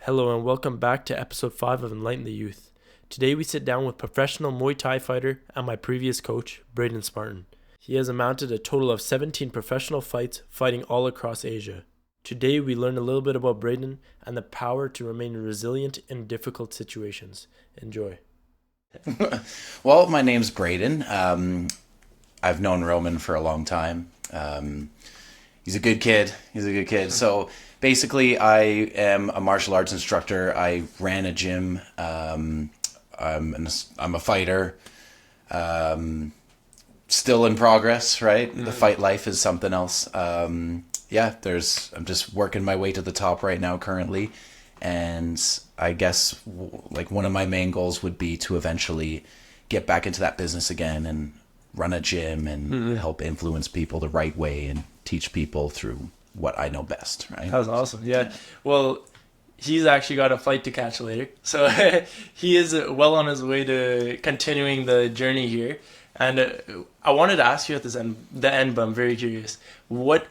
Hello and welcome back to episode 5 of Enlighten the Youth. Today we sit down with professional Muay Thai fighter and my previous coach, Brayden Spartan. He has amounted a total of 17 professional fights fighting all across Asia. Today we learn a little bit about Brayden and the power to remain resilient in difficult situations. Enjoy. Well, my name's Brayden. I've known Roman for a long time. He's a good kid. So basically, I am a martial arts instructor. I ran a gym. I'm a fighter. Still in progress, right? Mm-hmm. The fight life is something else. I'm just working my way to the top right now currently. And I guess like one of my main goals would be to eventually get back into that business again and run a gym and help influence people the right way and teach people through what I know best, right? That was awesome. Yeah. Well, he's actually got a flight to catch later. So he is well on his way to continuing the journey here. And I wanted to ask you at the end, but I'm very curious. What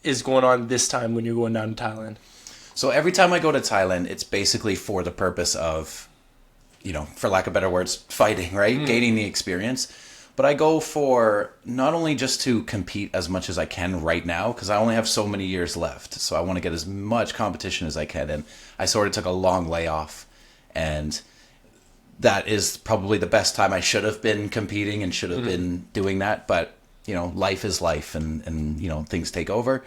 is going on this time when you're going down to Thailand? So every time I go to Thailand, it's basically for the purpose of, for lack of better words, fighting, right? Gaining the experience. But I go for not only just to compete as much as I can right now, because I only have so many years left. So I want to get as much competition as I can. And I sort of took a long layoff. And that is probably the best time I should have been competing and should have been doing that. But, life is life and things take over.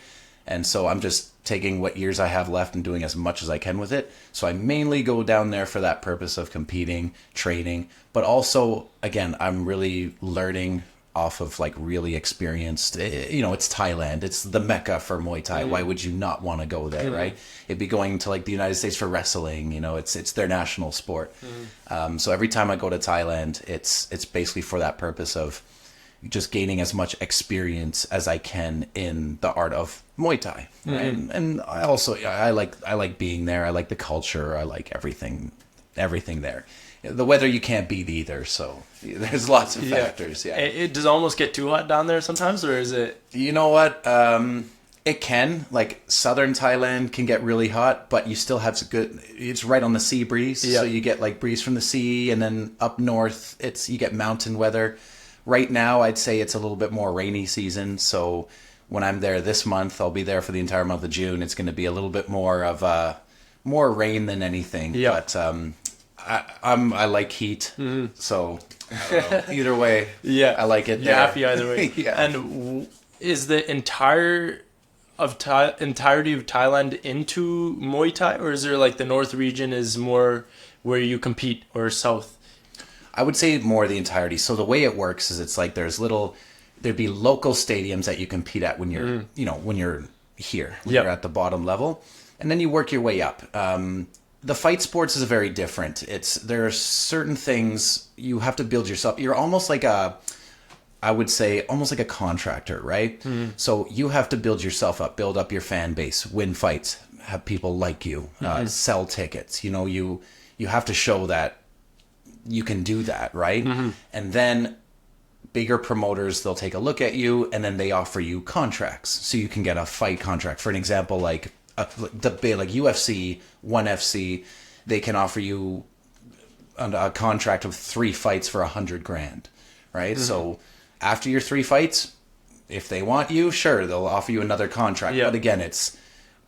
And so I'm just taking what years I have left and doing as much as I can with it. So I mainly go down there for that purpose of competing, training, but also, again, I'm really learning off of like really experienced, it's Thailand. It's the Mecca for Muay Thai. Why would you not want to go there, right? It'd be going to like the United States for wrestling, it's their national sport. So every time I go to Thailand, it's basically for that purpose of just gaining as much experience as I can in the art of Muay Thai. Right? And I like being there. I like the culture. I like everything there. The weather you can't beat either. So there's lots of factors. Yeah. It does almost get too hot down there sometimes, or is it? You know what? It can. Like southern Thailand can get really hot, but you still have it's right on the sea breeze. So you get like breeze from the sea, and then up north you get mountain weather. Right now, I'd say it's a little bit more rainy season. So when I'm there this month, I'll be there for the entire month of June. It's going to be a little bit more of more rain than anything. Yeah. But I like heat. So I don't know. Either way, I like it. You're happy either way. Yeah. And is the entirety of Thailand into Muay Thai, or is there like the north region is more where you compete, or south? I would say more the entirety. So the way it works is it's like there'd be local stadiums that you compete at when you're, when you're here, when you're at the bottom level, and then you work your way up. The fight sports is very different. There are certain things you have to build yourself. You're almost like almost like a contractor, right? So you have to build yourself up, build up your fan base, win fights, have people like you, sell tickets. You have to show that you can do that, right? And then bigger promoters, they'll take a look at you and then they offer you contracts. So you can get a fight contract. For an example, like UFC, ONE FC, they can offer you a contract of 3 fights for $100,000, right? So after your 3 fights, if they want you, sure, they'll offer you another contract. But again,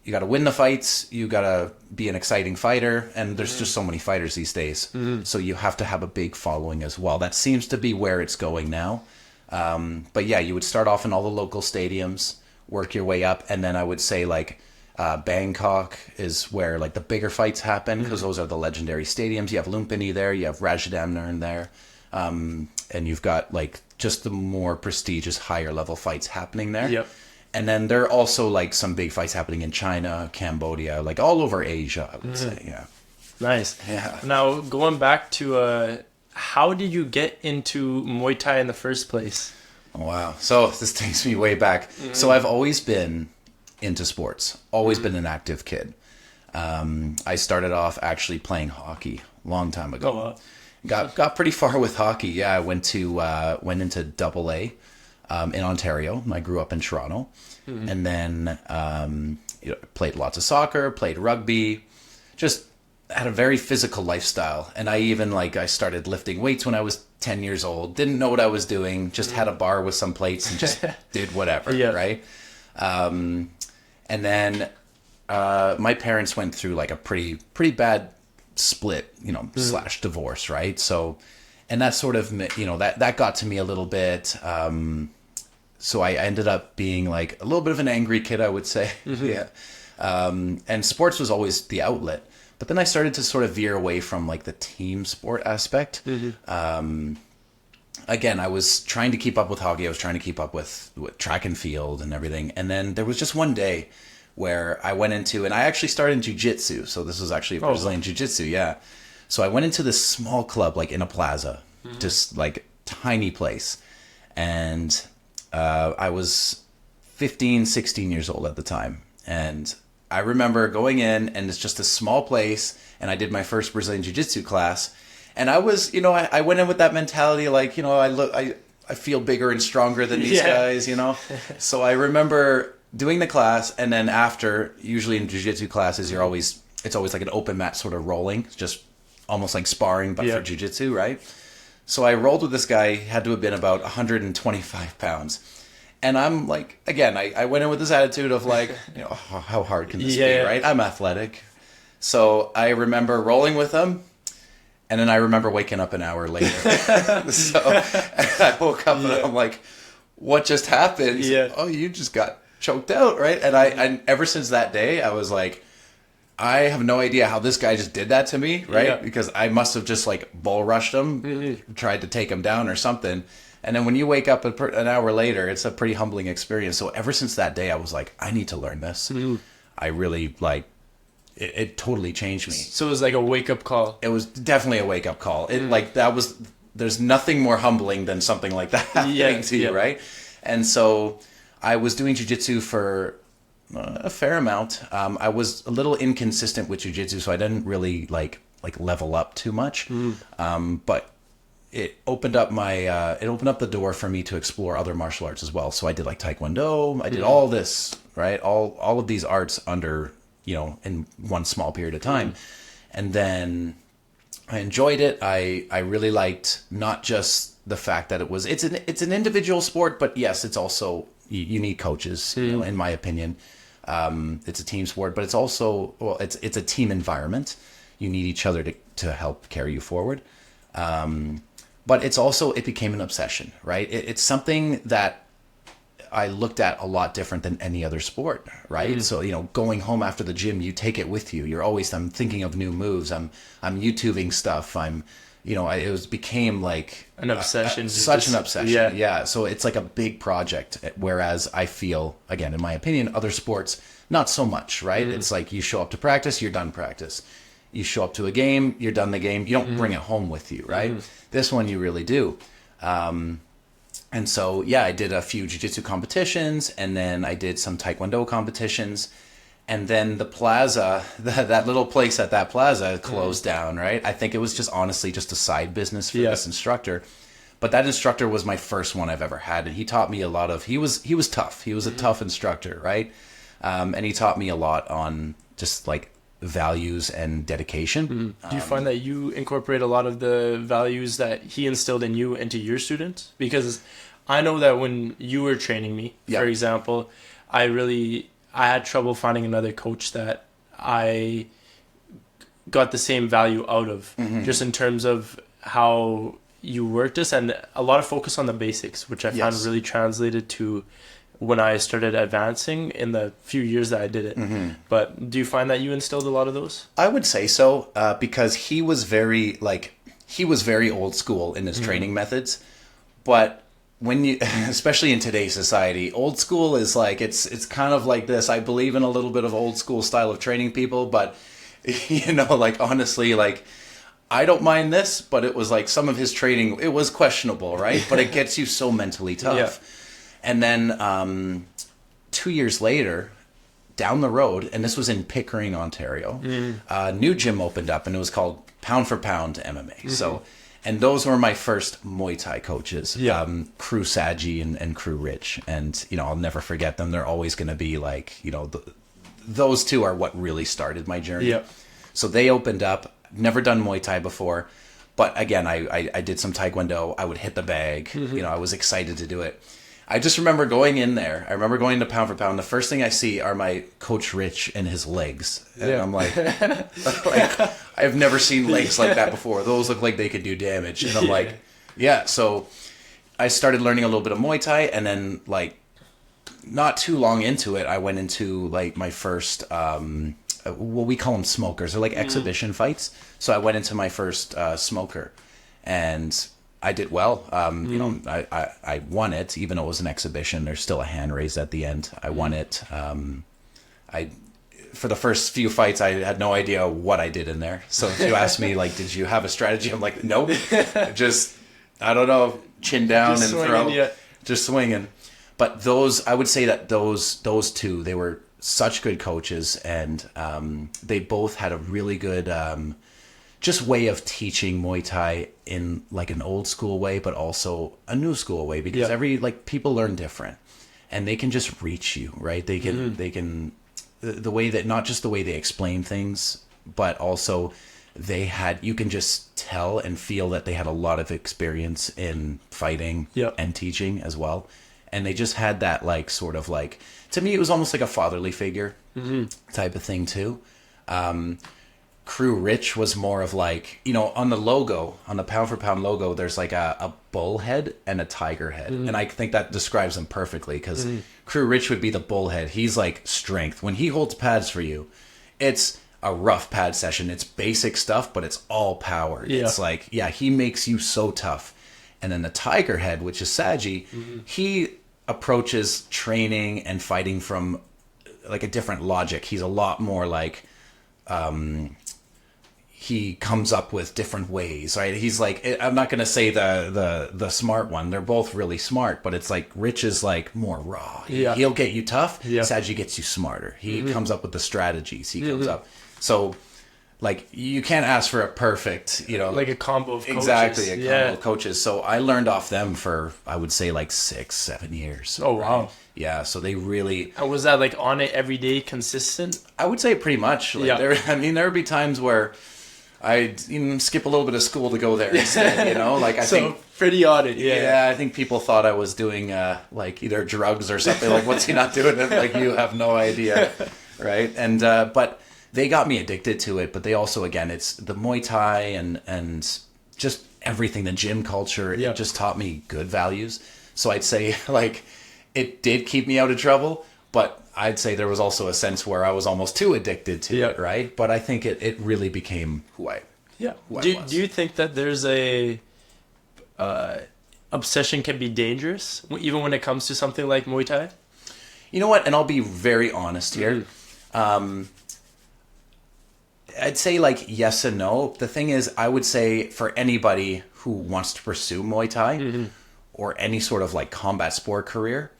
you got to win the fights. You got to be an exciting fighter. And there's just so many fighters these days. So you have to have a big following as well. That seems to be where it's going now. But yeah, you would start off in all the local stadiums, work your way up. And then I would say like Bangkok is where like the bigger fights happen, because those are the legendary stadiums. You have Lumpini there. You have Rajadamnern there. And you've got like just the more prestigious, higher level fights happening there. Yep. And then there are also like some big fights happening in China, Cambodia, like all over Asia, I would say. Yeah. Nice. Yeah. Now, going back to how did you get into Muay Thai in the first place? Oh, wow. So this takes me way back. So I've always been into sports, always been an active kid. I started off actually playing hockey a long time ago. Oh, wow. Got pretty far with hockey. Yeah, I went into Double A. In Ontario. I grew up in Toronto. And then played lots of soccer, played rugby, just had a very physical lifestyle, and I even I started lifting weights when I was 10 years old. Didn't know what I was doing. Just had a bar with some plates and just did whatever. Right. And then my parents went through like a pretty bad split, / divorce. Right. So, and that sort of, that got to me a little bit. So I ended up being like a little bit of an angry kid, I would say. Yeah. And sports was always the outlet. But then I started to sort of veer away from like the team sport aspect. Again, I was trying to keep up with hockey. I was trying to keep up with track and field and everything. And then there was just one day where I went into, and I actually started in jiu-jitsu. So this was actually Brazilian jiu-jitsu, yeah. So I went into this small club, like in a plaza, just like tiny place. And I was 15, 16 years old at the time. And I remember going in, and it's just a small place, and I did my first Brazilian Jiu-Jitsu class. And I was, I went in with that mentality, like, I feel bigger and stronger than these guys, So I remember doing the class, and then after, usually in Jiu-Jitsu classes, it's always like an open mat sort of rolling, just almost like sparring, but for Jiu-Jitsu, right? So I rolled with this guy, had to have been about 125 pounds. And I'm like, again, I went in with this attitude of like, how hard can this be, right? I'm athletic. So I remember rolling with him. And then I remember waking up an hour later. So I woke up and I'm like, what just happened? Yeah. Oh, you just got choked out, right? And I ever since that day, I was like, I have no idea how this guy just did that to me, right? Yeah. Because I must have just like bull rushed him, tried to take him down or something. And then when you wake up an hour later, it's a pretty humbling experience. So ever since that day, I was like, I need to learn this. I really it totally changed me. So it was like a wake up call. It was definitely a wake up call. There's nothing more humbling than something like that happening to you, right? And so I was doing jiu-jitsu for a fair amount. I was a little inconsistent with jiu-jitsu, so I didn't really like level up too much. But it opened up the door for me to explore other martial arts as well. So I did like Taekwondo. I did all this, right? All of these arts under, in one small period of time. And then I enjoyed it. I really liked not just the fact that it's an individual sport, but yes, it's also, you need coaches, in my opinion. It's a team sport, but it's also, it's a team environment. You need each other to help carry you forward. But it became an obsession, right? It's something that I looked at a lot different than any other sport, right? So, going home after the gym, you take it with you. I'm thinking of new moves. I'm YouTubing stuff. Became like an obsession. Such an obsession. Yeah. So it's like a big project. Whereas I feel, again, in my opinion, other sports, not so much, right? It's like you show up to practice, you're done practice. You show up to a game, you're done the game. You don't bring it home with you, right? This one you really do. And so, I did a few jiu-jitsu competitions, and then I did some Taekwondo competitions. And then the plaza, that little place at that plaza closed down, right? I think it was honestly just a side business for this instructor. But that instructor was my first one I've ever had. And he taught me a lot of, he was tough. He was a tough instructor, right? And he taught me a lot on just like values and dedication. Do you find that you incorporate a lot of the values that he instilled in you into your students? Because I know that when you were training me, for example, I had trouble finding another coach that I got the same value out of, just in terms of how you worked this, and a lot of focus on the basics, which I found really translated to when I started advancing in the few years that I did it. But do you find that you instilled a lot of those? I would say so, because he was very old school in his training methods. But when you, especially in today's society, old school is like, it's kind of like this. I believe in a little bit of old school style of training people, but honestly, I don't mind this, but it was like some of his training, it was questionable, right? But it gets you so mentally tough. And then 2 years later, down the road, and this was in Pickering, Ontario, a new gym opened up, and it was called Pound for Pound MMA. So, and those were my first Muay Thai coaches, Crew Saji and Crew Rich. And, I'll never forget them. They're always going to be like, those two are what really started my journey. So they opened up. Never done Muay Thai before. But again, I did some Taekwondo. I would hit the bag. I was excited to do it. I just remember going in there. I remember going to pound for pound. The first thing I see are my Coach Rich and his legs. And I'm like, I've never seen legs like that before. Those look like they could do damage. And I'm like, yeah. So I started learning a little bit of Muay Thai. And then like not too long into it, I went into like my first, what we call them smokers. They're like exhibition fights. So I went into my first smoker. And I did well. I won it, even though it was an exhibition. There's still a hand raise at the end. I won it. For the first few fights, I had no idea what I did in there. So if you ask me, like, did you have a strategy? I'm like, nope. Just, I don't know, chin down just and throw. Just swinging. But I would say that those two, they were such good coaches, and they both had a really good just way of teaching Muay Thai in like an old school way, but also a new school way, because people learn different, and they can just reach you, right? They can the way that, not just the way they explain things, but also you can just tell and feel that they had a lot of experience in fighting and teaching as well. And they just had that like sort of like, to me, it was almost like a fatherly figure type of thing too. Crew Rich was more of like, on the logo, on the pound for pound logo, there's like a bull head and a tiger head. And I think that describes them perfectly, because Crew Rich would be the bull head. He's like strength. When he holds pads for you, it's a rough pad session. It's basic stuff, but it's all power. It's like, he makes you so tough. And then the tiger head, which is Saji, he approaches training and fighting from like a different logic. He's a lot more like, he comes up with different ways, right? He's like, I'm not going to say the smart one. They're both really smart, but it's like Rich is like more raw. He'll get you tough. Saji gets you smarter. He comes up with the strategies. He comes up. So like, you can't ask for a perfect, like a combo of coaches. Exactly, a combo of coaches. So I learned off them for, I would say, like 6-7 years. Oh, wow. Right? Yeah, so they really... And was that like on it every day, consistent? I would say pretty much. Like, there would be times where I'd skip a little bit of school to go there instead, Like, I think... pretty odd, Yeah, I think people thought I was doing, like, either drugs or something. Like, what's he not doing? Like, you have no idea, right? And, but... They got me addicted to it, but they also, again, it's the Muay Thai and just everything, the gym culture, it just taught me good values. So I'd say, like, it did keep me out of trouble, but I'd say there was also a sense where I was almost too addicted to it, right? But I think it really became who I was. Do you think that there's a obsession can be dangerous, even when it comes to something like Muay Thai? You know what? And I'll be very honest here. I'd say like yes and no. The thing is, I would say for anybody who wants to pursue Muay Thai or any sort of like combat sport career,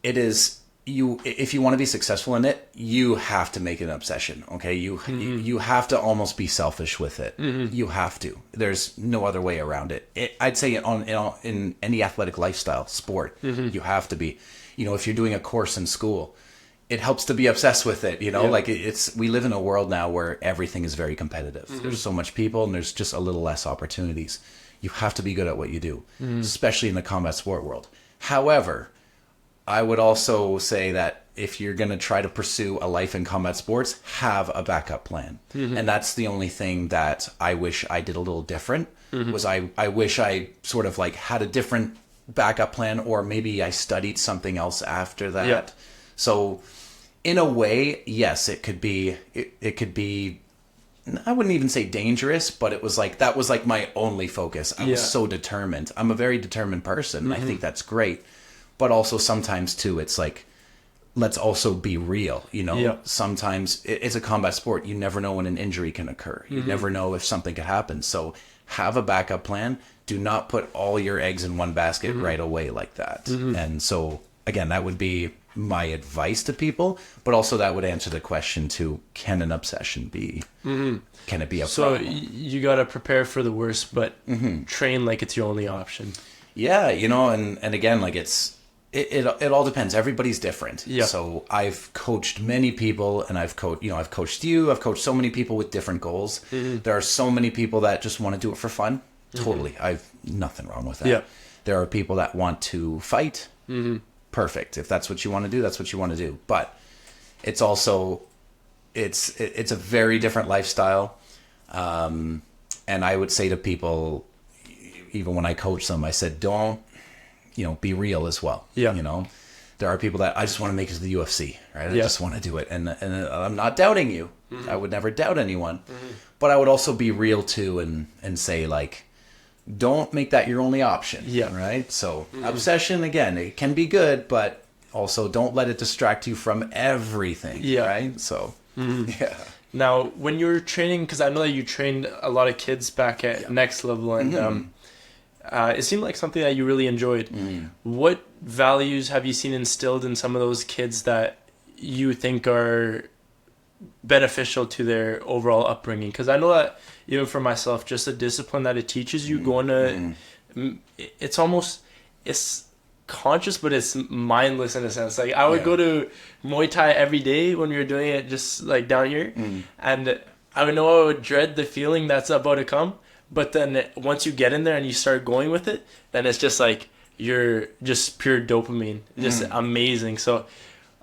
it is if you want to be successful in it, you have to make it an obsession. Okay, you have to almost be selfish with it. You have to. There's no other way around it. I'd say in any athletic lifestyle sport, you have to be. If you're doing a course in school, it helps to be obsessed with it, like we live in a world now where everything is very competitive. There's so much people and there's just a little less opportunities. You have to be good at what you do, especially in the combat sport world. However, I would also say that if you're going to try to pursue a life in combat sports, have a backup plan. And that's the only thing that I wish I did a little different, was I wish I sort of like had a different backup plan, or maybe I studied something else after that. So in a way, yes, it could be, I wouldn't even say dangerous, but it was like, that was like my only focus. I was so determined. I'm a very determined person. I think that's great. But also sometimes too, it's like, let's also be real. Sometimes it's a combat sport. You never know when an injury can occur. You never know if something could happen. So have a backup plan. Do not put all your eggs in one basket right away like that. And so again, that would be my advice to people, but also that would answer the question too, can an obsession be, can it be a problem? So you got to prepare for the worst, but train like it's your only option. Yeah, and again, like it's It all depends. Everybody's different. Yeah. So I've coached many people, and I've coached you. I've coached so many people with different goals. There are so many people that just want to do it for fun. Totally. I've nothing wrong with that. Yeah. There are people that want to fight. Perfect. If that's what you want to do, that's what you want to do. But it's also, it's a very different lifestyle. And I would say to people, even when I coach them, I said, don't, be real as well. Yeah. There are people that I just want to make it to the UFC, right? I just want to do it. And I'm not doubting you. I would never doubt anyone. But I would also be real too and say, like, don't make that your only option. Yeah. Right? So obsession, again, it can be good, but also don't let it distract you from everything. Yeah. Right? So, yeah. Now, when you were training, because I know that you trained a lot of kids back at Next Level, and it seemed like something that you really enjoyed. What values have you seen instilled in some of those kids that you think are beneficial to their overall upbringing? Because I know that even for myself, just the discipline that it teaches you going to, it's conscious, but it's mindless in a sense. Like I would go to Muay Thai every day when we were doing it just like down here, and I would know I would dread the feeling that's about to come. But then once you get in there and you start going with it, then it's just like you're just pure dopamine, just amazing. So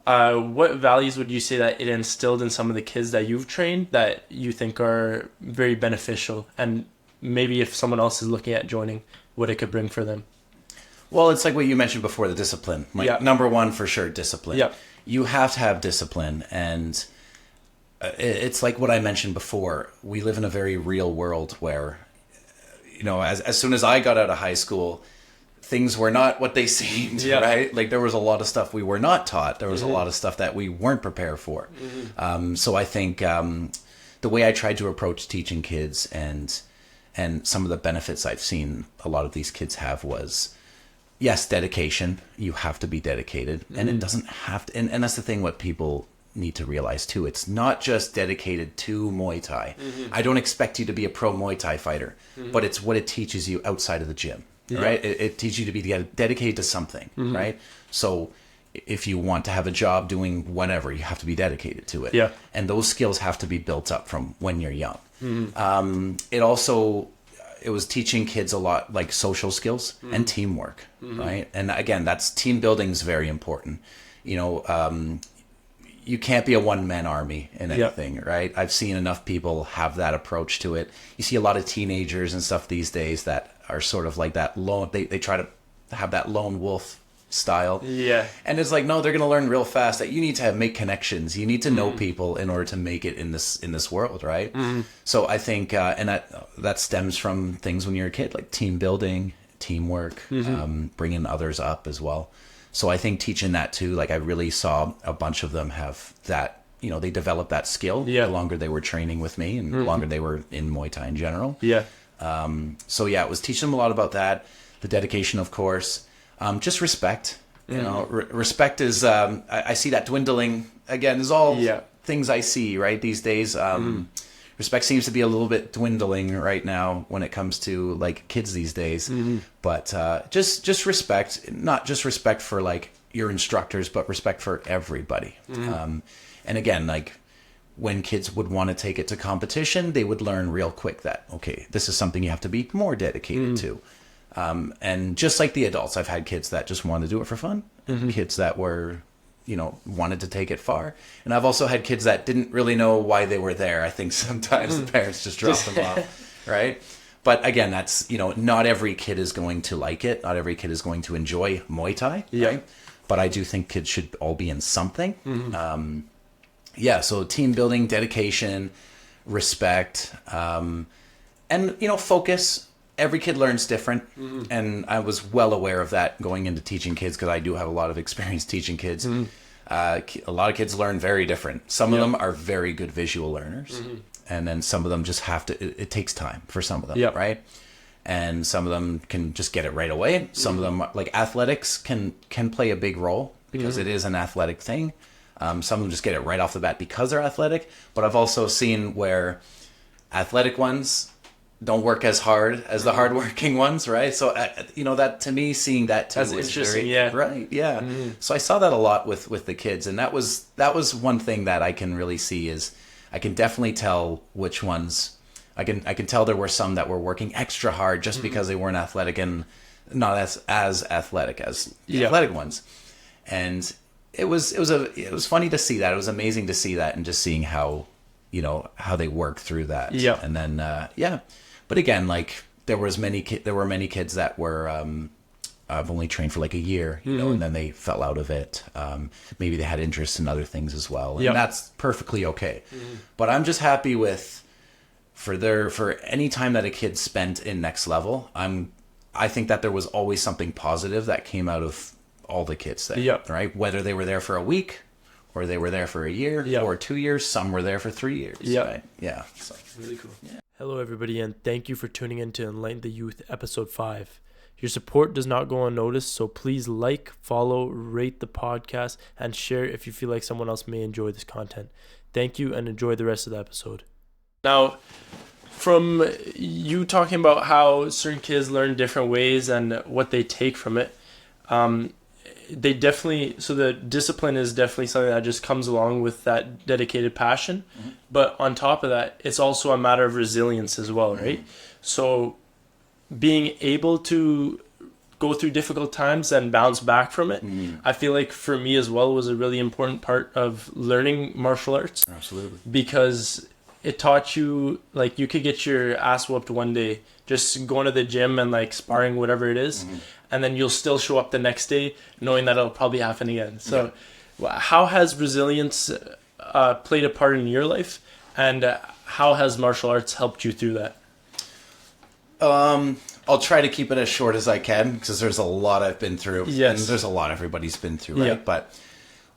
what values would you say that it instilled in some of the kids that you've trained that you think are very beneficial, and maybe if someone else is looking at joining, what it could bring for them? Well, it's like what you mentioned before, the discipline. Like, number one, for sure, discipline. Yeah. You have to have discipline. And it's like what I mentioned before. We live in a very real world where, as soon as I got out of high school, things were not what they seemed, right? Like there was a lot of stuff we were not taught. There was a lot of stuff that we weren't prepared for. So I think the way I tried to approach teaching kids and some of the benefits I've seen a lot of these kids have was, yes, dedication. You have to be dedicated. And it doesn't have to, and that's the thing what people need to realize too. It's not just dedicated to Muay Thai. I don't expect you to be a pro Muay Thai fighter, but it's what it teaches you outside of the gym. Right? It teaches you to be dedicated to something, right? So if you want to have a job doing whatever, you have to be dedicated to it. Yeah. And those skills have to be built up from when you're young. It was teaching kids a lot like social skills and teamwork, right? And again, that's team building is very important. You can't be a one-man army in anything, right? I've seen enough people have that approach to it. You see a lot of teenagers and stuff these days that are sort of like that lone, they try to have that lone wolf style. Yeah. And it's like, no, they're going to learn real fast that you need to make connections. You need to know people in order to make it in this world, right? So I think, and that stems from things when you're a kid, like team building, teamwork, bringing others up as well. So I think teaching that too, like I really saw a bunch of them have that, they developed that skill the longer they were training with me and the longer they were in Muay Thai in general. Yeah. So yeah, it was teaching them a lot about that. The dedication, of course, just respect, respect is, I see that dwindling again, is all things I see right these days. Respect seems to be a little bit dwindling right now when it comes to like kids these days, but just respect, not just respect for like your instructors, but respect for everybody. And again, like when kids would want to take it to competition, they would learn real quick that, okay, this is something you have to be more dedicated to. And just like the adults, I've had kids that just wanted to do it for fun, kids that were, wanted to take it far. And I've also had kids that didn't really know why they were there. I think sometimes the parents just dropped them off, right? But again, that's, not every kid is going to like it. Not every kid is going to enjoy Muay Thai, right? But I do think kids should all be in something. So team building, dedication, respect, and, focus. Every kid learns different, and I was well aware of that going into teaching kids because I do have a lot of experience teaching kids. A lot of kids learn very different. Some of them are very good visual learners, and then some of them just have to, it takes time for some of them, right? And some of them can just get it right away. Some of them, like athletics, can play a big role because it is an athletic thing. Some of them just get it right off the bat because they're athletic, but I've also seen where athletic ones don't work as hard as the hardworking ones, right? So that, to me, seeing that too, That's was interesting. very, right, yeah. So I saw that a lot with the kids, and that was one thing that I can really see is I can definitely tell which ones. I can tell there were some that were working extra hard just because they weren't athletic and not as athletic as the athletic ones. And it was funny to see that. It was amazing to see that, and just seeing how they work through that. Yeah. And then but again, like there were many kids that were I've only trained for like a year, and then they fell out of it. Maybe they had interest in other things as well, and that's perfectly okay. But I'm just happy with for any time that a kid spent in next level. I think that there was always something positive that came out of all the kids there, right? Whether they were there for a week, or they were there for a year, or 2 years. Some were there for 3 years. Right? Yeah. So really cool. Yeah. Hello, everybody, and thank you for tuning in to Enlighten the Youth, episode 5. Your support does not go unnoticed, so please like, follow, rate the podcast, and share if you feel like someone else may enjoy this content. Thank you, and enjoy the rest of the episode. Now, from you talking about how certain kids learn different ways and what they take from it, they definitely, so the discipline is definitely something that just comes along with that dedicated passion. But on top of that, it's also a matter of resilience as well, right? So being able to go through difficult times and bounce back from it, I feel like for me as well was a really important part of learning martial arts. Absolutely. Because it taught you, like, you could get your ass whooped one day just going to the gym and like sparring whatever it is, and then you'll still show up the next day knowing that it'll probably happen again. So how has resilience played a part in your life, and how has martial arts helped you through that? I'll try to keep it as short as I can, because there's a lot I've been through. Yes. And there's a lot everybody's been through, right? But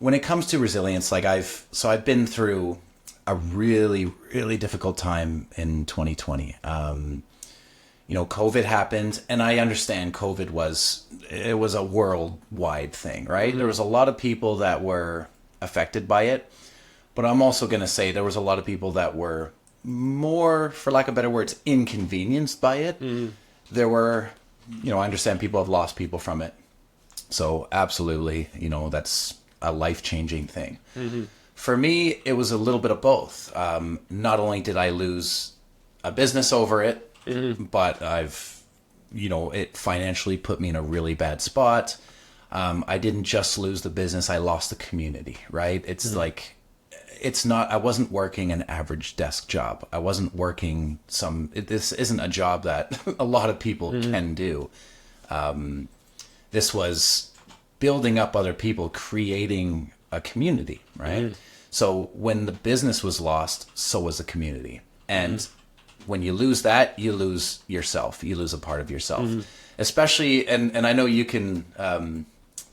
when it comes to resilience, like I've been through a really, really difficult time in 2020. COVID happened, and I understand COVID was a worldwide thing, right? There was a lot of people that were affected by it, but I'm also going to say there was a lot of people that were more, for lack of better words, inconvenienced by it. There were, I understand people have lost people from it. So absolutely, that's a life-changing thing. For me, it was a little bit of both. Not only did I lose a business over it, but it financially put me in a really bad spot. I didn't just lose the business, I lost the community, right? It's like, I wasn't working an average desk job. I wasn't working this isn't a job that a lot of people can do. This was building up other people, creating a community, right? So when the business was lost, so was the community. And when you lose that, you lose yourself. You lose a part of yourself. Especially, and I know you can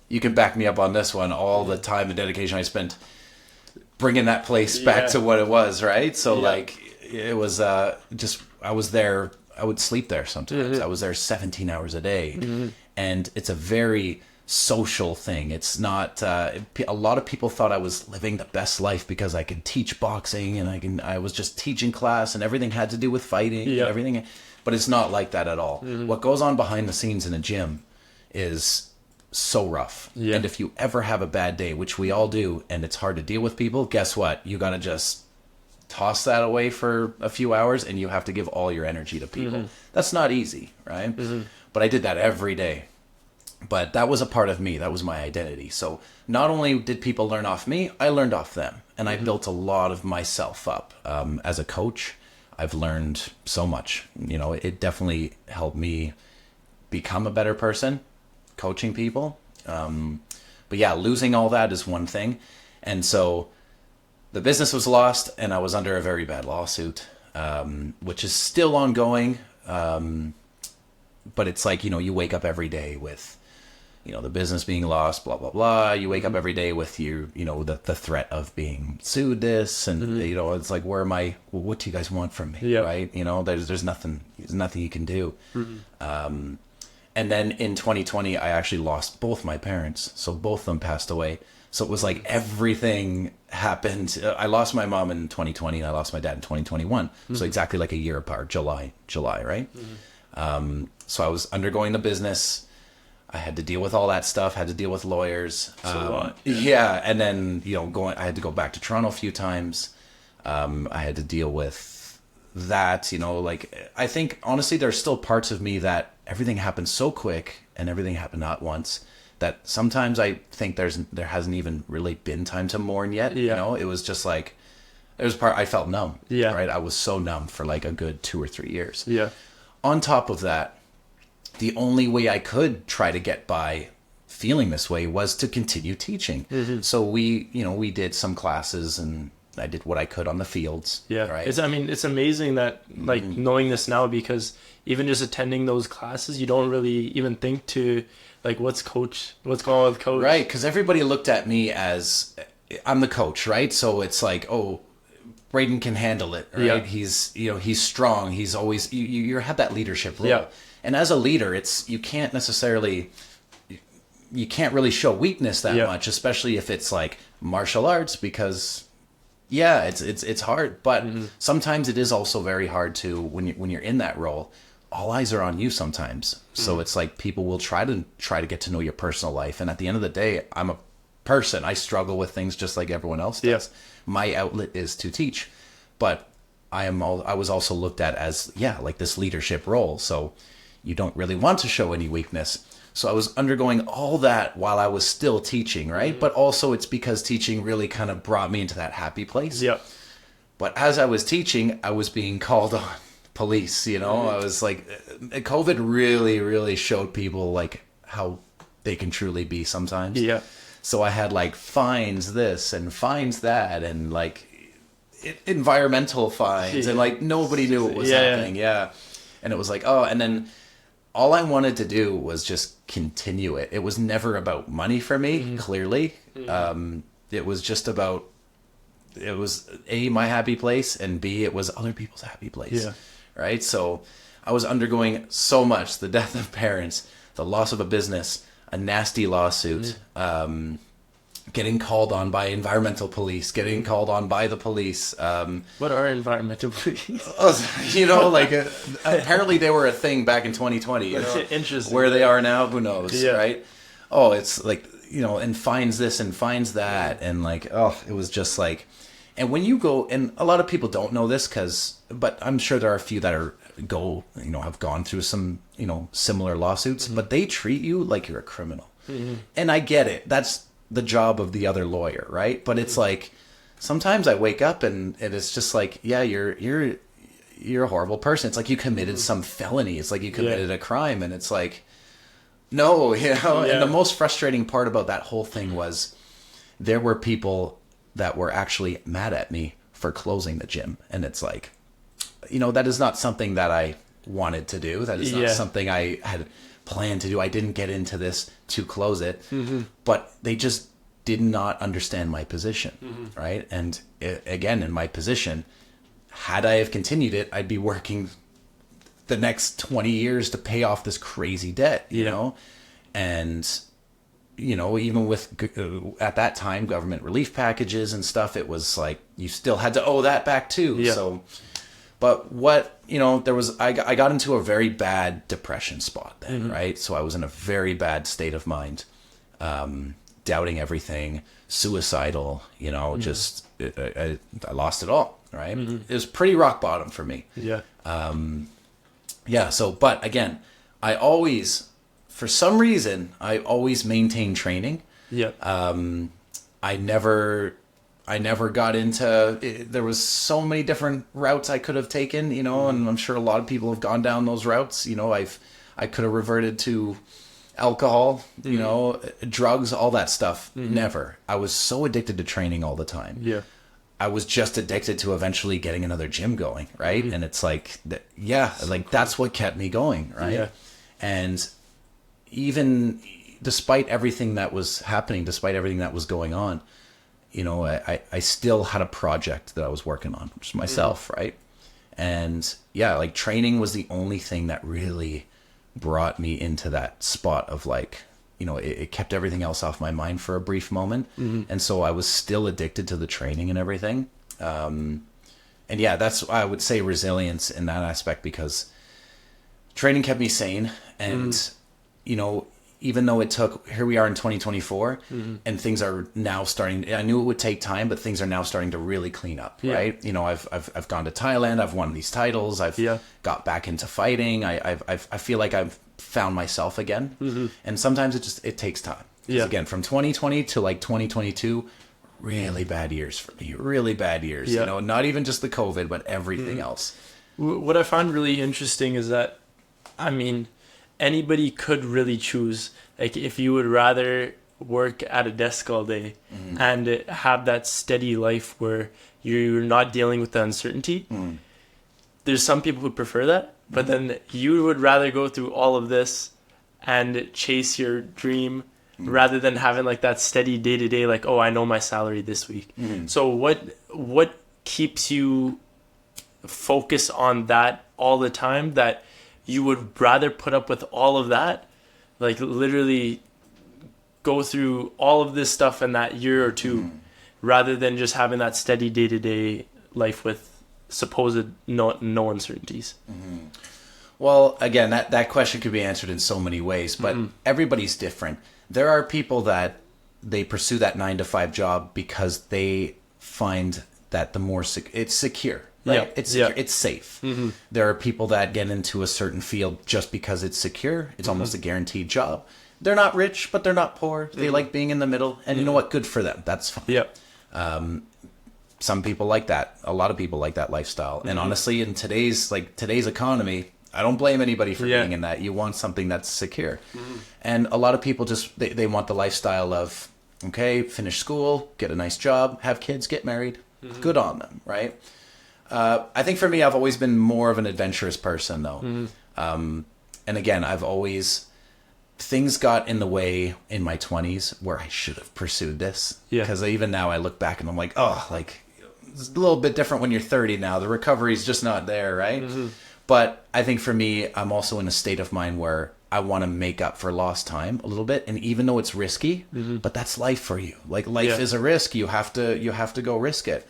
back me up on this one, all the time and dedication I spent bringing that place back to what it was, right? So like, it was I was there, I would sleep there sometimes. I was there 17 hours a day. And it's a very social thing. It's not, a lot of people thought I was living the best life because I could teach boxing, and I was just teaching class, and everything had to do with fighting and everything. But it's not like that at all. What goes on behind the scenes in a gym is so rough. And if you ever have a bad day, which we all do, and it's hard to deal with people, guess what? You gotta just toss that away for a few hours, and you have to give all your energy to people. That's not easy, right? But I did that every day. But that was a part of me. That was my identity. So not only did people learn off me, I learned off them. And I built a lot of myself up. As a coach, I've learned so much. It definitely helped me become a better person, coaching people. But yeah, losing all that is one thing. And so the business was lost, and I was under a very bad lawsuit, which is still ongoing. But it's like, you wake up every day with, the business being lost, blah, blah, blah. You wake up every day with the threat of being sued this. And, it's like, what do you guys want from me? Right. There's nothing you can do. And then in 2020, I actually lost both my parents. So both of them passed away. So it was like everything happened. I lost my mom in 2020 and I lost my dad in 2021. So exactly like a year apart, July, right? So I was undergoing the business. I had to deal with all that stuff, had to deal with lawyers. It's a lot. Yeah. And then, I had to go back to Toronto a few times. I had to deal with that, I think honestly, there's still parts of me that everything happened so quick and everything happened at once that sometimes I think there hasn't even really been time to mourn yet. Yeah. It was just like, I felt numb. Yeah. Right. I was so numb for like a good 2 or 3 years. Yeah. On top of that, the only way I could try to get by feeling this way was to continue teaching. So we did some classes and I did what I could on the fields. Yeah. Right. It's amazing that like knowing this now, because even just attending those classes, you don't really even think to like, what's going on with coach? Right. Because everybody looked at me as I'm the coach. Right. So it's like, oh, Brayden can handle it. Right. Yeah. He's strong. He's always, you have that leadership role. Yeah. And as a leader, you can't really show weakness that much, especially if it's like martial arts, because it's hard. But sometimes it is also very hard to, when you're in that role, all eyes are on you sometimes. So it's like people will try to get to know your personal life. And at the end of the day, I'm a person. I struggle with things just like everyone else does. Yeah. My outlet is to teach, but I was also looked at as, like this leadership role. So you don't really want to show any weakness. So I was undergoing all that while I was still teaching, right? But also it's because teaching really kind of brought me into that happy place. Yeah. But as I was teaching, I was being called on police, I was like, COVID really, really showed people like how they can truly be sometimes. Yeah. So I had like fines this and fines that and like environmental fines and like nobody knew what was happening. Yeah. And it was like, and then all I wanted to do was just continue it. It was never about money for me, clearly. It was just about, it was A, my happy place, and B, it was other people's happy place. Yeah. Right? So I was undergoing so much: the death of parents, the loss of a business, a nasty lawsuit, getting called on by environmental police, getting called on by the police. What are environmental police? Apparently they were a thing back in 2020. Interesting. Where they are now, who knows, Yeah. right? Oh, it's like, and finds this and finds that. And like, it was just like, and when you go, and a lot of people don't know this but I'm sure there are a few that have gone through some, similar lawsuits, but they treat you like you're a criminal. And I get it. That's the job of the other lawyer, right? But it's like, sometimes I wake up and it's just like, you're a horrible person. It's like you committed some felony. It's like you committed a crime, and it's like, no, And the most frustrating part about that whole thing was there were people that were actually mad at me for closing the gym. And it's like, that is not something that I wanted to do. That is not something I had planned to do. I didn't get into this to close it, but they just did not understand my position, right? And again, in my position, had I have continued it, I'd be working the next 20 years to pay off this crazy debt, and even with at that time government relief packages and stuff, it was like you still had to owe that back too. So, but what there was, I got into a very bad depression spot then, right? So I was in a very bad state of mind, doubting everything, suicidal, just I lost it all, right? It was pretty rock bottom for me. So, but again, I always, for some reason, I always maintained training. I never got into, there was so many different routes I could have taken, and I'm sure a lot of people have gone down those routes. I could have reverted to alcohol, drugs, all that stuff. Never. I was so addicted to training all the time. I was just addicted to eventually getting another gym going, right? And it's like, that's what kept me going, right? And even despite everything that was happening, despite everything that was going on, I still had a project that I was working on, which is myself, right? And training was the only thing that really brought me into that spot of like, it kept everything else off my mind for a brief moment. And so I was still addicted to the training and everything. And yeah, that's, I would say, resilience in that aspect, because training kept me sane. And, even though it took, here we are in 2024 and things are now starting, I knew it would take time, but things are now starting to really clean up, right? I've gone to Thailand, I've won these titles, I've got back into fighting. I feel like I've found myself again. And sometimes it takes time. Again, from 2020 to like 2022, really bad years for me, really bad years, not even just the COVID, but everything else. What I find really interesting is that, anybody could really choose, like, if you would rather work at a desk all day and have that steady life where you're not dealing with the uncertainty. There's some people who prefer that, but then you would rather go through all of this and chase your dream rather than having like that steady day-to-day, like, oh, I know my salary this week. So what keeps you focused on that all the time, that you would rather put up with all of that, like literally go through all of this stuff in that year or two, rather than just having that steady day-to-day life with supposed no uncertainties? Well, again, that question could be answered in so many ways, but everybody's different. There are people that they pursue that 9-to-5 job because they find that the more it's secure. Right? It's secure. It's safe. There are people that get into a certain field just because it's secure. It's almost a guaranteed job. They're not rich, but they're not poor. They like being in the middle, and you know what? Good for them. That's fine. Some people like that. A lot of people like that lifestyle. And honestly, in today's economy, I don't blame anybody for being in that. You want something that's secure. And a lot of people just, they want the lifestyle of, okay, finish school, get a nice job, have kids, get married. Good on them, right? I think for me, I've always been more of an adventurous person, though. And again, things got in the way in my 20s where I should have pursued this. Because even now I look back and I'm like, it's a little bit different when you're 30 now. The recovery's just not there, right? But I think for me, I'm also in a state of mind where I want to make up for lost time a little bit. And even though it's risky, but that's life for you. Like, life is a risk. You have to go risk it.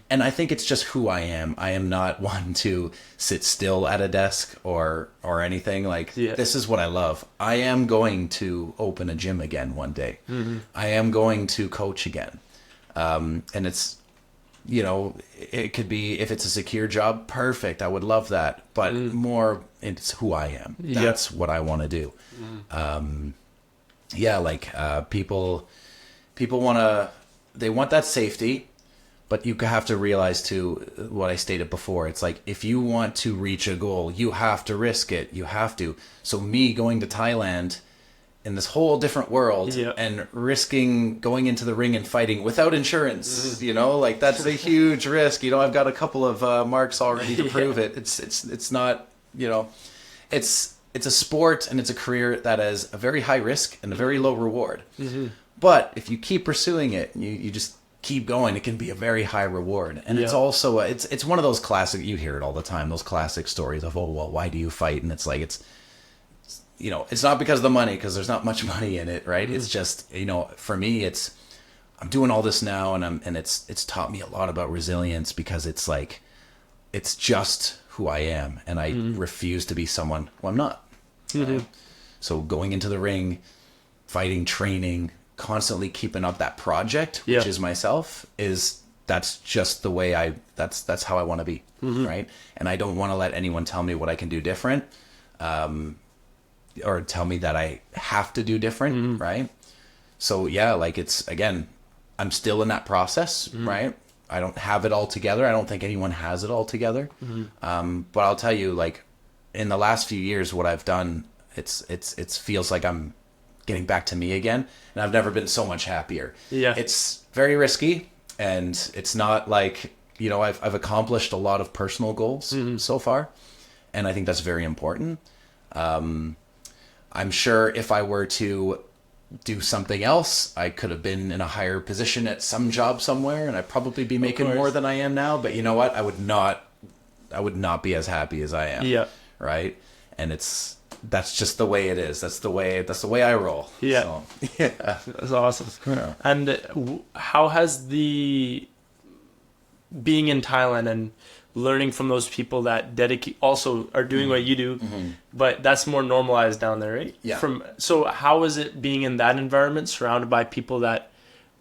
And I think it's just who I am. I am not one to sit still at a desk or anything. Like, this is what I love. I am going to open a gym again one day. I am going to coach again. And it's, it could be, if it's a secure job, perfect. I would love that. But more, it's who I am. That's what I want to do. People they want that safety, but you have to realize too, what I stated before. It's like, if you want to reach a goal, you have to risk it. You have to. So me going to Thailand in this whole different world and risking going into the ring and fighting without insurance, like, that's a huge risk. I've got a couple of marks already to prove it. It's not, it's a sport and it's a career that has a very high risk and a very low reward. But if you keep pursuing it, you just keep going, it can be a very high reward. And it's also, it's one of those classic, you hear it all the time, those classic stories of, oh, well, why do you fight? And it's like, it's not because of the money, because there's not much money in it, right? It's just, for me, I'm doing all this now, and it's taught me a lot about resilience, because it's like, it's just who I am, and I refuse to be someone who I'm not. Right? So going into the ring, fighting, training, constantly keeping up that project, which is myself, that's just the way that's how I want to be, right? And I don't want to let anyone tell me what I can do different. Or tell me that I have to do different, right? So it's, again, I'm still in that process, right? I don't have it all together. I don't think anyone has it all together. But I'll tell you, like, in the last few years, what I've done, it feels like I'm getting back to me again, and I've never been so much happier. It's very risky, and it's not like, I've accomplished a lot of personal goals so far, and I think that's very important. I'm sure if I were to do something else, I could have been in a higher position at some job somewhere, and I'd probably be making more than I am now. But you know what? I would not be as happy as I am. Right? and that's just the way it is. That's the way I roll. Yeah. So, yeah. That's awesome. Yeah. And how has the being in Thailand and learning from those people that also are doing what you do, but that's more normalized down there, right? Yeah. So how is it being in that environment, surrounded by people that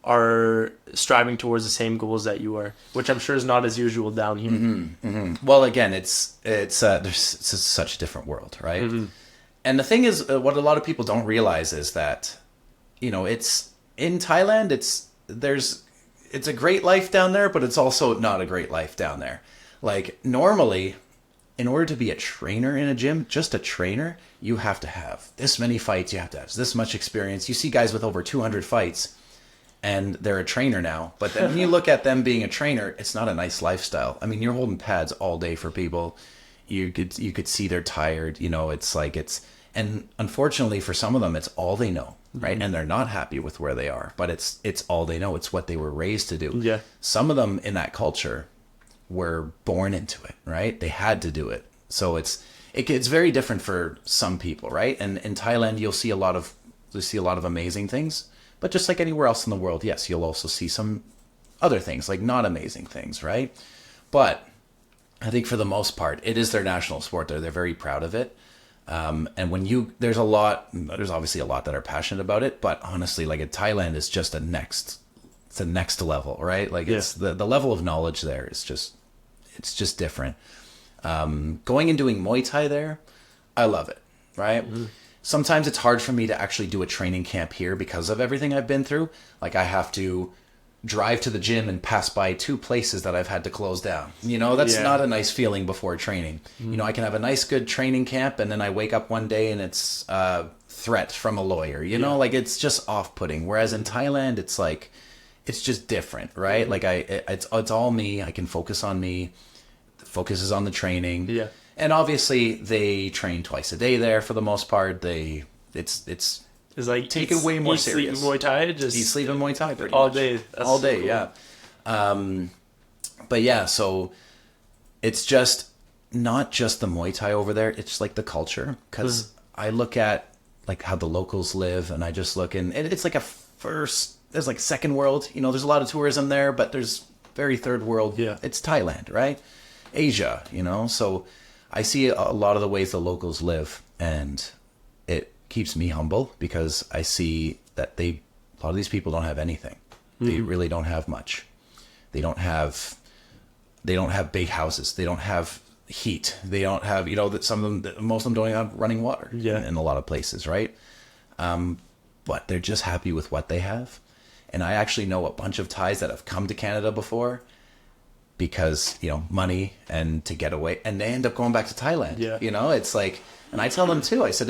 are striving towards the same goals that you are, which I'm sure is not as usual down here? Well, again, it's such a different world, right? And the thing is, what a lot of people don't realize is that, it's in Thailand. It's a great life down there, but it's also not a great life down there. Like, normally, in order to be a trainer in a gym, just a trainer, you have to have this many fights, you have to have this much experience. You see guys with over 200 fights, and they're a trainer now. But then when you look at them being a trainer, it's not a nice lifestyle. I mean, you're holding pads all day for people. You could see they're tired. And unfortunately for some of them, it's all they know, right? And they're not happy with where they are, but it's all they know. It's what they were raised to do. Yeah. Some of them in that culture were born into it, right? They had to do it. So it's very different for some people, right? And in Thailand, you'll see a lot of amazing things, but just like anywhere else in the world, yes, you'll also see some other things, like not amazing things, right? But I think for the most part, it is their national sport. They're very proud of it. And there's obviously a lot that are passionate about it, but honestly, like in Thailand is just it's a next level, right? Like it's the level of knowledge there is just different. Going and doing Muay Thai there, I love it, right? Sometimes it's hard for me to actually do a training camp here because of everything I've been through. Like I have to drive to the gym and pass by 2 places that I've had to close down. That's not a nice feeling before training. I can have a nice, good training camp, and then I wake up one day and it's a threat from a lawyer, like it's just off-putting. Whereas in Thailand, it's like, it's just different, right? Like it's all me. I can focus on me. The focus is on the training. Yeah. And obviously they train twice a day there for the most part. It's like taken way more serious. Eat, sleep, Muay Thai, eat, sleep, and Muay Thai pretty all much. Day. That's all day, cool. Yeah. But yeah, so it's just not just the Muay Thai over there. It's like the culture, because I look at like how the locals live, and I just look and it's like there's like second world. There's a lot of tourism there, but there's very third world. Yeah. It's Thailand, right? Asia, So I see a lot of the ways the locals live, and it keeps me humble because I see that a lot of these people don't have anything. They really don't have much. They don't have big houses. They don't have heat. They don't have, that most of them don't have running water in a lot of places, right? But they're just happy with what they have. And I actually know a bunch of Thais that have come to Canada before because, money and to get away, and they end up going back to Thailand. Yeah. It's like, and I tell them too, I said,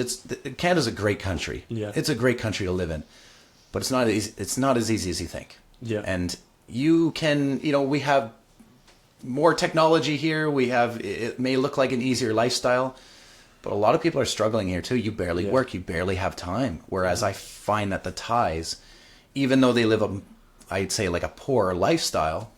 Canada's a great country. Yeah. It's a great country to live in, but it's not easy. It's not as easy as you think. Yeah. And you can, we have more technology here. It may look like an easier lifestyle, but a lot of people are struggling here too. You barely work. You barely have time. Whereas I find that the Thais, even though they live I'd say like a poorer lifestyle,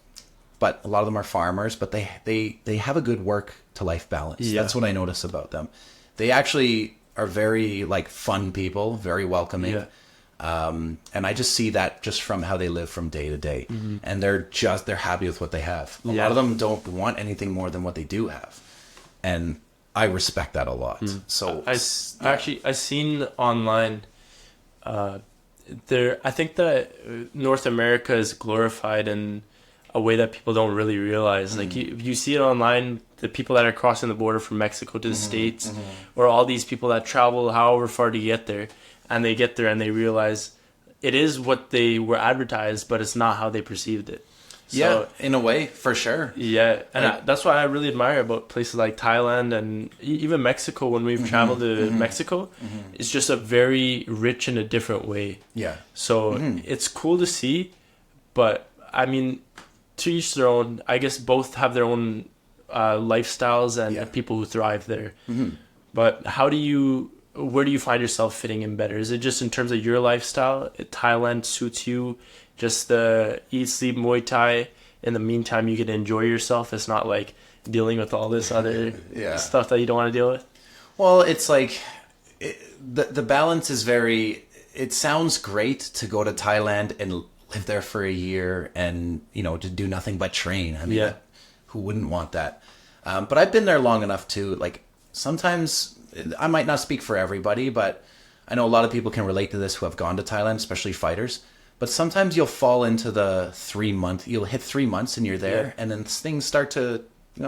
but a lot of them are farmers, but they have a good work to life balance. Yeah. That's what I notice about them. They actually are very like fun people, very welcoming. Yeah. And I just see that just from how they live from day to day. And they're happy with what they have. A lot of them don't want anything more than what they do have. And I respect that a lot. So I seen online, I think that North America is glorified in a way that people don't really realize. Like you see it online, the people that are crossing the border from Mexico to the States, or all these people that travel however far to get there, and they get there and they realize it is what they were advertised, but it's not how they perceived it. So, in a way, for sure. Yeah, and that's why I really admire about places like Thailand and even Mexico. When we've traveled to Mexico, it's just a very rich in a different way. Yeah. So it's cool to see, but I mean, to each their own. I guess both have their own lifestyles and people who thrive there. But where do you find yourself fitting in better? Is it just in terms of your lifestyle? Thailand suits you, just the eat, sleep, Muay Thai. In the meantime, you can enjoy yourself. It's not like dealing with all this other stuff that you don't want to deal with. Well, it's like the balance is very. It sounds great to go to Thailand and live there for a year and to do nothing but train. I mean, who wouldn't want that? But I've been there long enough to like. Sometimes I might not speak for everybody, but I know a lot of people can relate to this who have gone to Thailand, especially fighters. But sometimes you'll fall into the 3 month. You'll hit 3 months and you're there, and then things start to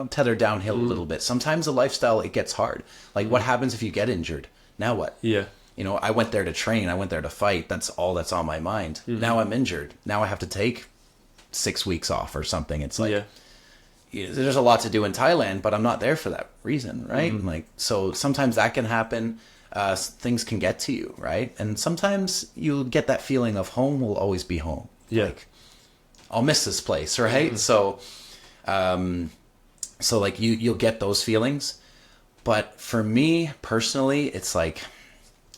tether downhill a little bit. Sometimes the lifestyle, it gets hard. Like what happens if you get injured? Now what? Yeah. I went there to train. I went there to fight. That's all that's on my mind. Now I'm injured. Now I have to take 6 weeks off or something. It's like, there's a lot to do in Thailand, but I'm not there for that reason, right? Like, so sometimes that can happen. Things can get to you, right? And sometimes you get that feeling of home will always be home. Yeah. Like, I'll miss this place, right? So like you'll get those feelings. But for me personally, it's like,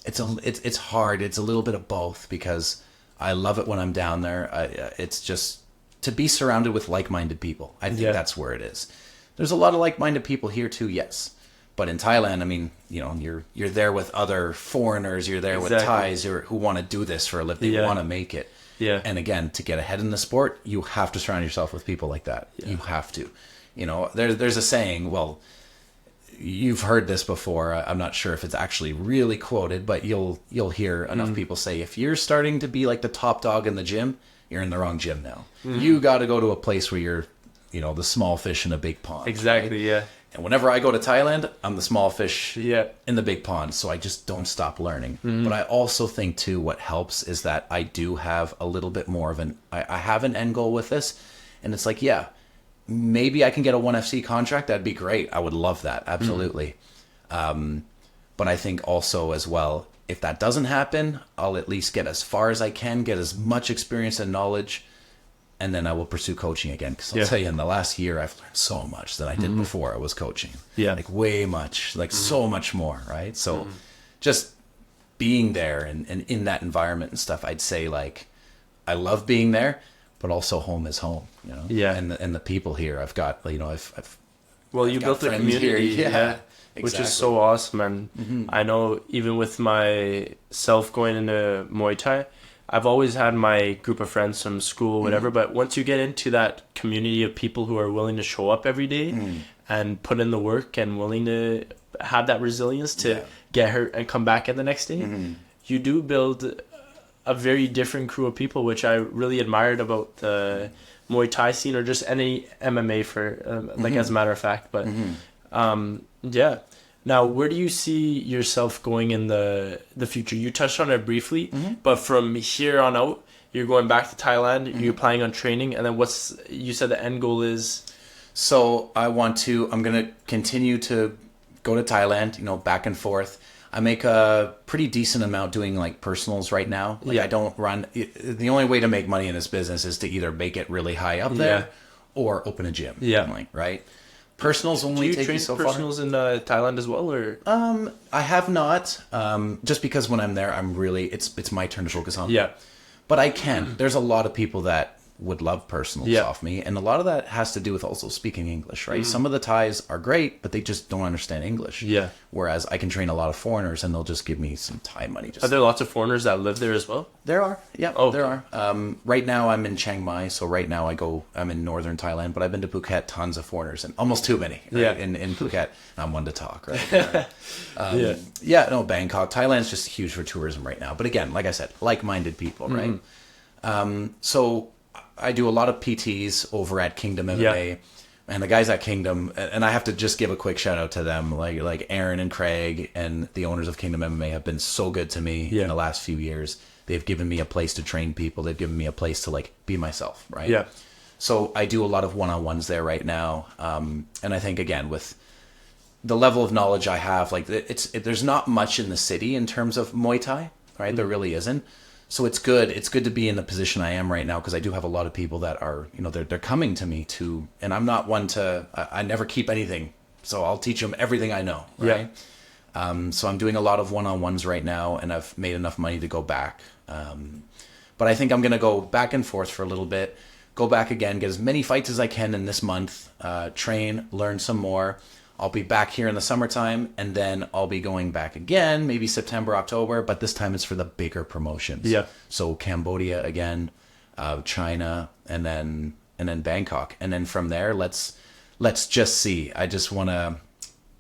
it's hard. It's a little bit of both because I love it when I'm down there. It's just to be surrounded with like-minded people. I think that's where it is. There's a lot of like-minded people here too, yes. But in Thailand, I mean, you're there with other foreigners. You're there with Thais who want to do this for a living. They want to make it. Yeah. And again, to get ahead in the sport, you have to surround yourself with people like that. Yeah. You have to. There's a saying, well, you've heard this before. I'm not sure if it's actually really quoted, but you'll hear enough people say, if you're starting to be like the top dog in the gym, you're in the wrong gym now. You got to go to a place where you're, the small fish in a big pond. Exactly, right? Yeah. And whenever I go to Thailand, I'm the small fish in the big pond. So I just don't stop learning. But I also think, too, what helps is that I do have a little bit more of I have an end goal with this. And it's like, maybe I can get a 1FC contract. That'd be great. I would love that. Absolutely. But I think also as well, if that doesn't happen, I'll at least get as far as I can, get as much experience and knowledge, and then I will pursue coaching again. Because I'll tell you, in the last year, I've learned so much than I did before I was coaching. Yeah. Like way much, like so much more, right? So just being there and in that environment and stuff, I'd say like, I love being there, but also home is home, Yeah. And the people here, I've got, I've you built a community. Here. Exactly. Which is so awesome. And I know even with myself going into Muay Thai, I've always had my group of friends from school, whatever. But once you get into that community of people who are willing to show up every day and put in the work and willing to have that resilience to get hurt and come back in the next day, you do build a very different crew of people, which I really admired about the Muay Thai scene or just any MMA for as a matter of fact. But now where do you see yourself going in the future? You touched on it briefly, but from here on out, you're going back to Thailand, you're planning on training, and then you said the end goal is? So I'm going to continue to go to Thailand, back and forth. I make a pretty decent amount doing like personals right now. I don't run. The only way to make money in this business is to either make it really high up there or open a gym. Yeah. Right. Personals only take you so far. Do you train personals in Thailand as well, or? I have not. Just because when I'm there, I'm really it's my turn to focus on. Yeah. But I can. There's a lot of people that would love personals off me, and a lot of that has to do with also speaking English, right? Some of the Thais are great, but they just don't understand English. Yeah. Whereas I can train a lot of foreigners, and they'll just give me some Thai money. Are there lots of foreigners that live there as well? There are. Yeah. Oh, there are. Right now I'm in Chiang Mai, so right now I'm in northern Thailand, but I've been to Phuket, tons of foreigners, and almost too many. Right? Yeah. In Phuket, I'm one to talk, right? Bangkok, Thailand's just huge for tourism right now. But again, like I said, like-minded people, right? So I do a lot of PTs over at Kingdom MMA, and the guys at Kingdom, and I have to just give a quick shout out to them, like Aaron and Craig and the owners of Kingdom MMA have been so good to me in the last few years. They've given me a place to train people. They've given me a place to like be myself, right? Yeah. So I do a lot of one-on-ones there right now, and I think again with the level of knowledge I have, like there's not much in the city in terms of Muay Thai, right? There really isn't. So it's good. It's good to be in the position I am right now because I do have a lot of people that are, they're coming to me to, and I'm not one to, I never keep anything. So I'll teach them everything I know. Right. Yeah. So I'm doing a lot of one-on-ones right now, and I've made enough money to go back. But I think I'm going to go back and forth for a little bit, go back again, get as many fights as I can in this month, train, learn some more. I'll be back here in the summertime, and then I'll be going back again, maybe September, October, but this time it's for the bigger promotions. Yeah. So Cambodia again, China, and then Bangkok. And then from there, let's just see. I just want to,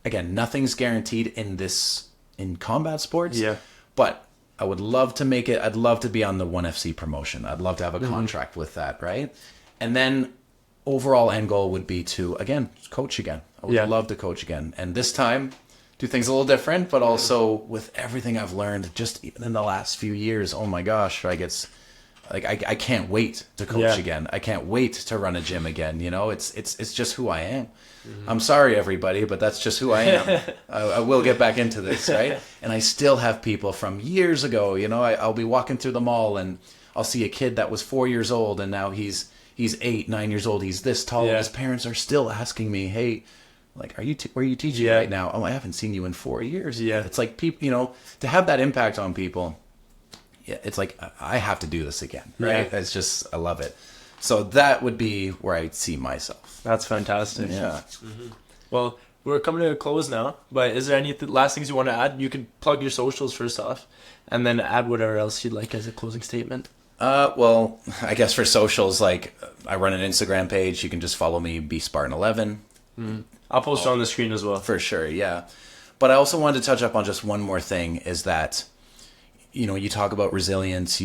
again, nothing's guaranteed in combat sports. Yeah. But I would love to make it. I'd love to be on the 1FC promotion. I'd love to have a contract with that, right? And then overall end goal would be to, again, coach again. I would love to coach again. And this time, do things a little different, but also with everything I've learned just even in the last few years, oh my gosh, like it's like I can't wait to coach again. I can't wait to run a gym again. You know, it's just who I am. I'm sorry, everybody, but that's just who I am. I will get back into this, right? And I still have people from years ago. You know, I'll be walking through the mall and I'll see a kid that was 4 years old and now he's 8, 9 years old. He's this tall. And his parents are still asking me, "Hey, like, where are you teaching right now?" Oh, I haven't seen you in 4 years. Yeah, it's like people, you know, to have that impact on people. Yeah, it's like I have to do this again, right? It's just I love it. So that would be where I see myself. That's fantastic. Yeah. Well, we're coming to a close now, but is there any last things you want to add? You can plug your socials first off, and then add whatever else you'd like as a closing statement. Well, I guess for socials, like I run an Instagram page. You can just follow me, Spartan11. I'll post it on the screen as well. For sure, yeah. But I also wanted to touch up on just one more thing is that, you know, you talk about resilience,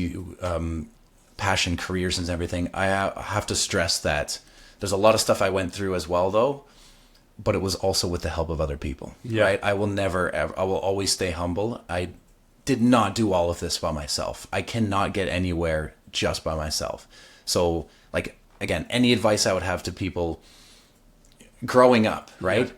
passion, careers and everything. I have to stress that there's a lot of stuff I went through as well, though, but it was also with the help of other people, right? I will never, ever, I will always stay humble. I did not do all of this by myself. I cannot get anywhere just by myself. So, like, again, any advice I would have to people growing up, right?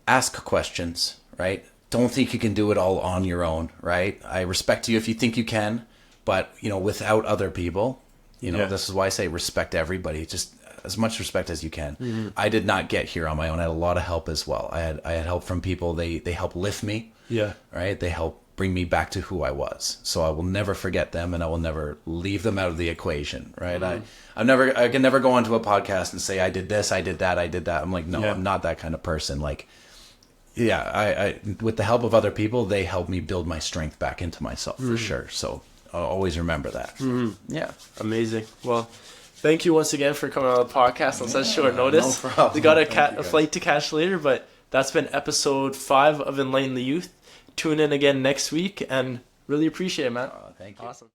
Ask questions, right? Don't think you can do it all on your own, right? I respect you if you think you can, but, you know, without other people, you know, this is why I say respect everybody. Just as much respect as you can. I did not get here on my own. I had a lot of help as well. I had help from people. They helped lift me. Yeah. Right? They helped bring me back to who I was. So I will never forget them and I will never leave them out of the equation, right? I can never go onto a podcast and say I did this, I did that, I did that. I'm like, no, I'm not that kind of person. Like, I with the help of other people, they helped me build my strength back into myself for sure. So I'll always remember that. Yeah. Amazing. Well, thank you once again for coming on the podcast on such short notice. No problem. We got a flight to catch later, but that's been episode 5 of Enlighten the Youth. Tune in again next week and really appreciate it, man. Thank you. Awesome.